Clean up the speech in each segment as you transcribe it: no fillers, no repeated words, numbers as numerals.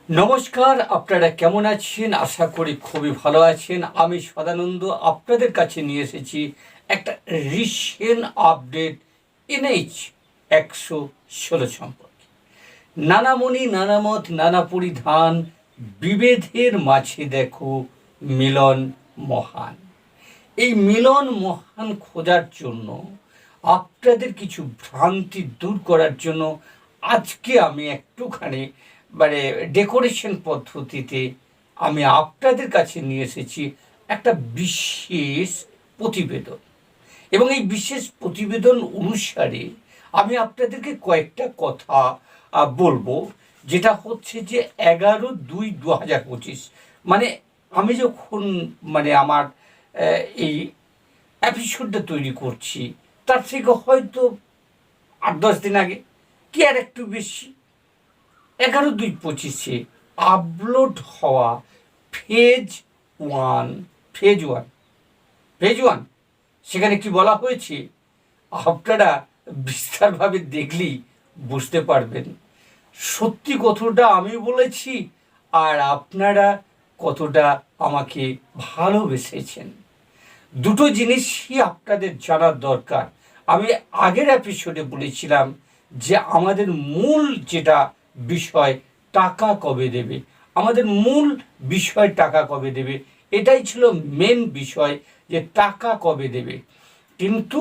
নমস্কার, আপনারা কেমন আছেন? আশা করি খুবই ভালো আছেন। আমি সদানন্দ আপনাদের কাছে নিয়ে এসেছি একটা রিসেন্ট আপডেট NH 116 সম্পর্কে। নানামণি নানামত নানা পরিধান, বিভেদের মাঝে দেখো মিলন মহান। এই মিলন মহান খোঁজার জন্য, আপনাদের কিছু ভ্রান্তি দূর করার জন্য আজকে আমি একটুখানি ডেকোরেশন পদ্ধতিতে আমি আপনাদের কাছে নিয়ে এসেছি একটা বিশেষ প্রতিবেদন। এবং এই বিশেষ প্রতিবেদন অনুসারে আমি আপনাদেরকে কয়েকটা কথা বলবো, যেটা হচ্ছে যে 11/2/2025, মানে আমি যখন আমার এই এপিসোডটা তৈরি করছি তার থেকে হয়তো 8-10 দিন আগে, কি আর একটু বেশি, 11/2/25 আপলোড হওয়া ফেজ ওয়ান সেখানে কি বলা হয়েছে আপনারা বিস্তারভাবে দেখলেই বুঝতে পারবেন সত্যি কতটা আমি বলেছি আর আপনারা কতটা আমাকে ভালোবেসেছেন। দুটো জিনিসই আপনাদের জানার দরকার। আমি আগের এপিসোডে বলেছিলাম যে আমাদের মূল যেটা বিষয়, টাকা কবে দেবে, আমাদের মূল বিষয় টাকা কবে দেবে, এটাই ছিল মেন বিষয়, যে টাকা কবে দেবে। কিন্তু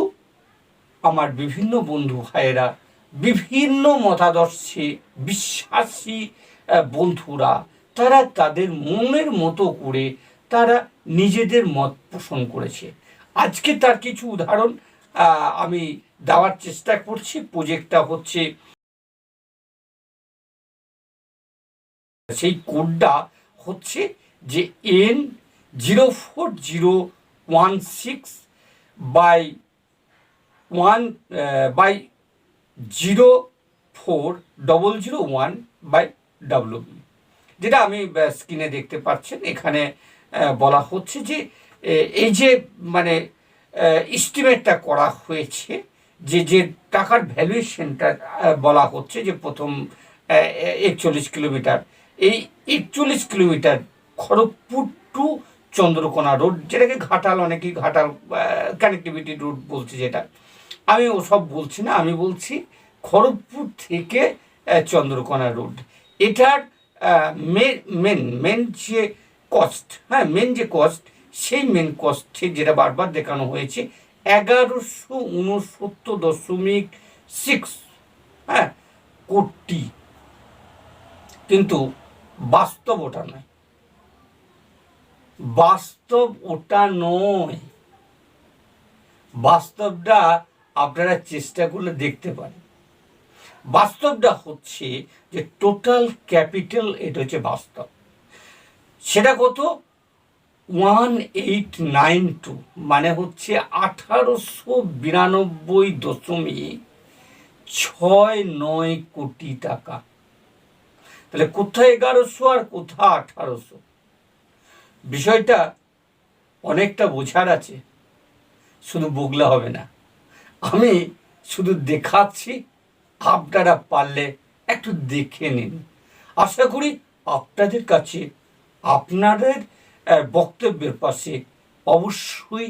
আমার বিভিন্ন বন্ধু ভাইয়েরা, বিভিন্ন মতাদর্শে বিশ্বাসী বন্ধুরা, তারা তাদের মনের মতো করে তারা নিজেদের মত পোষণ করেছে। আজকে তার কিছু উদাহরণ আমি দেওয়ার চেষ্টা করছি। প্রজেক্টটা হচ্ছে, সেই কোডটা হচ্ছে যে N04/001/04001/WB, যেটা আমি স্ক্রিনে দেখতে পাচ্ছেন। এখানে বলা হচ্ছে যে এই যে এস্টিমেটটা করা হয়েছে, যে টাকার ভ্যালুয়েশনটা বলা হচ্ছে যে প্রথম 41 কিলোমিটার, এই 41 kilometre Kharagpur to Chandrakona road, যেটাকে ঘাটাল, অনেকেই ঘাটাল কানেক্টিভিটি রোড বলছে, যেটা আমি ওসব বলছি না, আমি বলছি খড়গপুর থেকে চন্দ্রকোনা রোড। এটার মেন যে কস্ট, মেন যে কস্ট, সেই মেন কস্টে যেটা বারবার দেখানো হয়েছে 1169.6 কোটি, কিন্তু বাস্তব ওটা নয়। বাস্তবটা আপনারা চেষ্টা করলে দেখতে পারেন। বাস্তবটা হচ্ছে যে টোটাল ক্যাপিটাল, এটা হচ্ছে বাস্তব, সেটা কত? 1892, মানে হচ্ছে 1892.69 কোটি টাকা। তাহলে কোথায় 1100 আর কোথায় 1800? বিষয়টা অনেকটা বোঝার আছে, শুধু বগলা হবে না। আমি শুধু দেখাচ্ছি, আপনারা পারলে একটু দেখে নিন। আশা করি আপনাদের কাছে আপনাদের বক্তব্যের পাশে অবশ্যই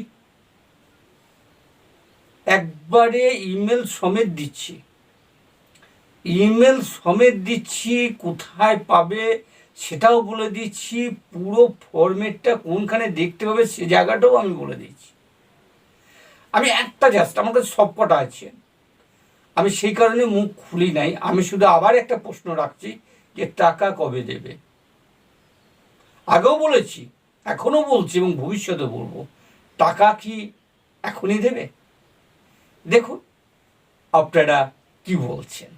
একবারে ইমেল সমেত দিচ্ছি, কোথায় পাবে সেটাও বলে দিচ্ছি, পুরো ফরম্যাটটা কোনখানে দেখতে পাবে সে জায়গাটাও আমি বলে দিচ্ছি। আমি একটা জাস্ট, আমার কাছে সব কটা আছে, আমি সেই কারণে মুখ খুলি নাই। আমি শুধু আবার একটা প্রশ্ন রাখছি, যে টাকা কবে দেবে। আগেও বলেছি, এখনো বলছি এবং ভবিষ্যতে বলবো, টাকা কি এখনই দেবে? দেখুন আপনারা কি বলছেন।